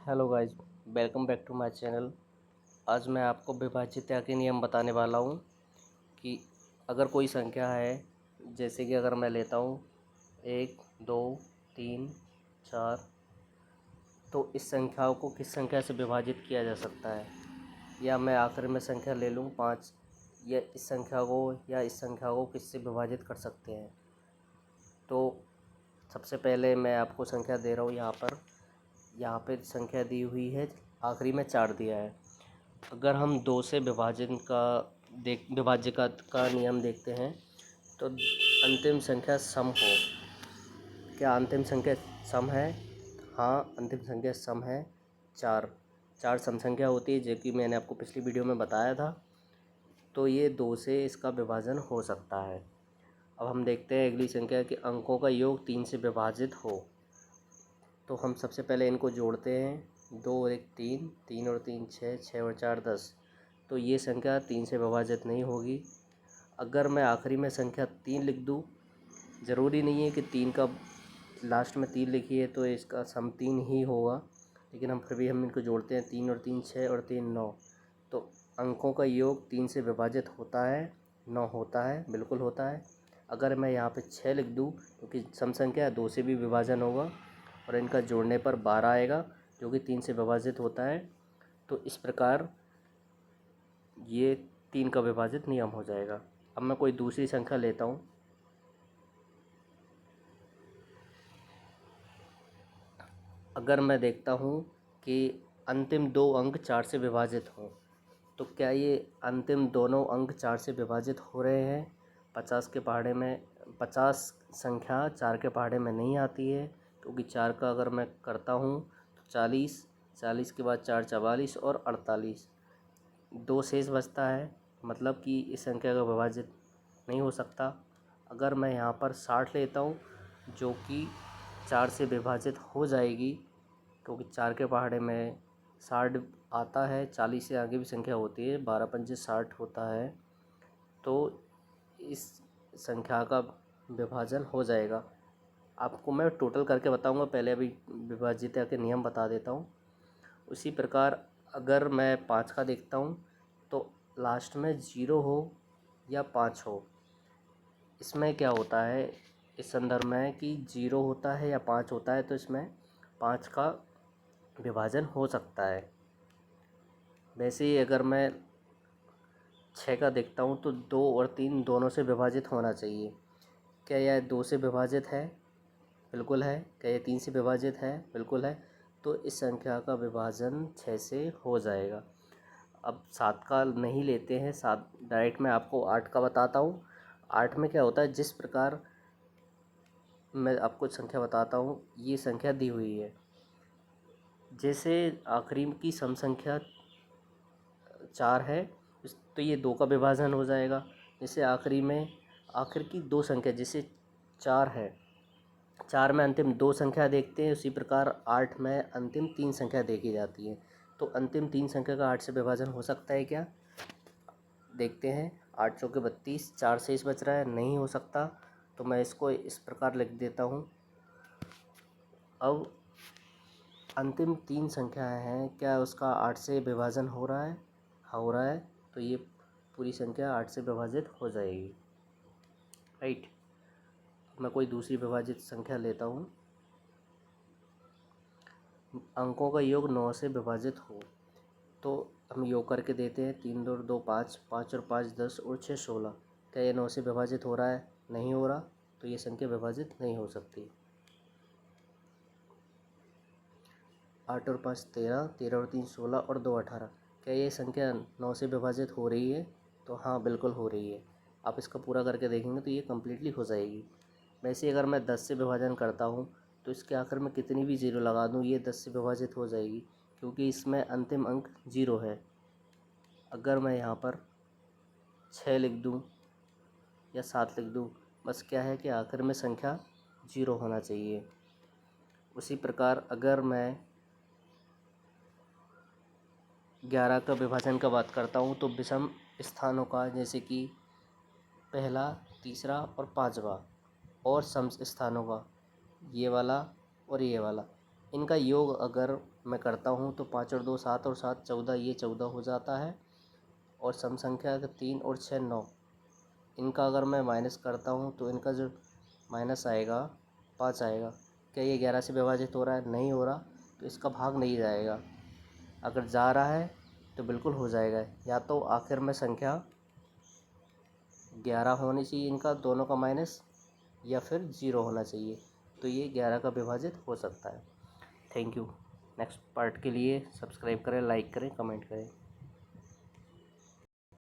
Hello guys, welcome back to my channel. आज मैं आपको विभाज्यता के नियम बताने वाला हूँ कि अगर कोई संख्या है, जैसे कि अगर मैं लेता हूँ 1, 2, 3, 4, तो इस संख्याओं को किस संख्या से विभाजित किया जा सकता है। या मैं आखिर में संख्या ले लूँ 5, या इस संख्या को या इस संख्या को किससे विभाजित कर सकते हैं। तो सबसे पहले मैं आपको संख्या दे रहा हूँ। यहाँ पे संख्या दी हुई है, आखिरी में 4 दिया है। अगर हम 2 से विभाज्य का नियम देखते हैं, तो अंतिम संख्या सम हो। क्या अंतिम संख्या सम है? हाँ, अंतिम संख्या सम है। 4 सम संख्या होती है, जो कि मैंने आपको पिछली वीडियो में बताया था। तो ये 2 से इसका विभाजन हो सकता है। अब हम देखते हैं अगली संख्या कि अंकों का योग 3 से विभाजित हो। तो हम सबसे पहले इनको जोड़ते हैं। 2 और 1 3, 3 और 3 6, 6 और 4 10। तो ये संख्या 3 से विभाजित नहीं होगी। अगर मैं आखिरी में संख्या 3 लिख दूँ, ज़रूरी नहीं है कि 3 का लास्ट में 3 लिखिए तो इसका सम 3 ही होगा, लेकिन हम इनको जोड़ते हैं। 3 और 3 6 और 3 9। तो अंकों का योग 3 से विभाजित होता है, 9 होता है, बिल्कुल होता है। अगर मैं यहाँ पे 6 लिख दूँ, क्योंकि सम संख्या 2 से भी विभाजन होगा और इनका जोड़ने पर 12 आएगा, जो कि 3 से विभाजित होता है। तो इस प्रकार ये 3 का विभाजित नियम हो जाएगा। अब मैं कोई दूसरी संख्या लेता हूँ। अगर मैं देखता हूँ कि अंतिम 2 अंक 4 से विभाजित हों, तो क्या ये अंतिम दोनों अंक 4 से विभाजित हो रहे हैं? 50 के पहाड़े में 50 संख्या 4 के पहाड़े में नहीं आती है, क्योंकि 4 का अगर मैं करता हूँ तो 40, 40 के बाद 4 44 और 48, 2 शेष बचता है। मतलब कि इस संख्या का विभाजित नहीं हो सकता। अगर मैं यहाँ पर 60 लेता हूँ, जो कि 4 से विभाजित हो जाएगी, क्योंकि 4 के पहाड़े में 60 आता है। 40 से आगे भी संख्या होती है, 12 पंजे 60 होता है। तो इस संख्या का विभाजन हो जाएगा। आपको मैं टोटल करके बताऊंगा, पहले अभी विभाज्यता के नियम बता देता हूँ। उसी प्रकार अगर मैं 5 का देखता हूँ, तो लास्ट में 0 हो या 5 हो, इसमें क्या होता है इस संदर्भ में कि 0 होता है या 5 होता है, तो इसमें 5 का विभाजन हो सकता है। वैसे ही अगर मैं 6 का देखता हूँ, तो 2 और 3 दोनों से विभाजित होना चाहिए। क्या यह 2 से विभाजित है? बिल्कुल है। क्या ये 3 से विभाजित है? बिल्कुल है। तो इस संख्या का विभाजन 6 से हो जाएगा। अब 7 का नहीं लेते हैं, 7 डायरेक्ट मैं आपको 8 का बताता हूँ। 8 में क्या होता है, जिस प्रकार मैं आपको संख्या बताता हूँ, ये संख्या दी हुई है। जैसे आखिरी की सम संख्या 4 है, तो ये 2 का विभाजन हो जाएगा। जैसे आखिर की 2 संख्या जैसे 4 है, 4 में अंतिम 2 संख्या देखते हैं, उसी प्रकार 8 में अंतिम 3 संख्या देखी जाती है। तो अंतिम 3 संख्या का 8 से विभाजन हो सकता है क्या? देखते हैं। 8 चौके 32, 4 शेष बच रहा है, नहीं हो सकता। तो मैं इसको इस प्रकार लिख देता हूँ। अब अंतिम 3 संख्याएं हैं, क्या उसका 8 से विभाजन हो रहा है? हाँ, हो रहा है। तो ये पूरी संख्या 8 से विभाजित हो जाएगी, राइट। अब मैं कोई दूसरी विभाजित संख्या लेता हूँ। अंकों का योग 9 से विभाजित हो, तो हम योग करके देते हैं। 3 2 2 5, 5 और 5 10 और 6 16। क्या ये 9 से विभाजित हो रहा है? नहीं हो रहा। तो ये संख्या विभाजित नहीं हो सकती। 8 और 5 13, 13 और 3 16 और 2 18। क्या ये संख्या 9 से विभाजित हो रही है? तो हाँ, बिल्कुल हो रही है। आप इसका पूरा करके देखेंगे तो ये कम्प्लीटली हो जाएगी। वैसे अगर मैं 10 से विभाजन करता हूँ, तो इसके आखिर में कितनी भी ज़ीरो लगा दूँ, ये 10 से विभाजित हो जाएगी, क्योंकि इसमें अंतिम अंक 0 है। अगर मैं यहाँ पर 6 लिख दूँ या 7 लिख दूँ, बस क्या है कि आखिर में संख्या 0 होना चाहिए। उसी प्रकार अगर मैं 11 का विभाजन का बात करता हूँ, तो विषम स्थानों का, जैसे कि पहला, तीसरा और 5वां, और सम स्थानों का, ये वाला और ये वाला, इनका योग अगर मैं करता हूँ तो 5 और 2 7 और 7 14, ये 14 हो जाता है। और सम संख्या अगर 3 और 6 9, इनका अगर मैं माइनस करता हूँ तो इनका जो माइनस आएगा 5 आएगा। क्या ये 11 से विभाजित हो रहा है? नहीं हो रहा, तो इसका भाग नहीं जाएगा। अगर जा रहा है तो बिल्कुल हो जाएगा। या तो आखिर में संख्या 11 होनी चाहिए इनका दोनों का माइनस, या फिर 0 होना चाहिए, तो ये 11 का विभाजित हो सकता है। Thank you. नेक्स्ट पार्ट के लिए सब्सक्राइब करें, लाइक करें, कमेंट करें।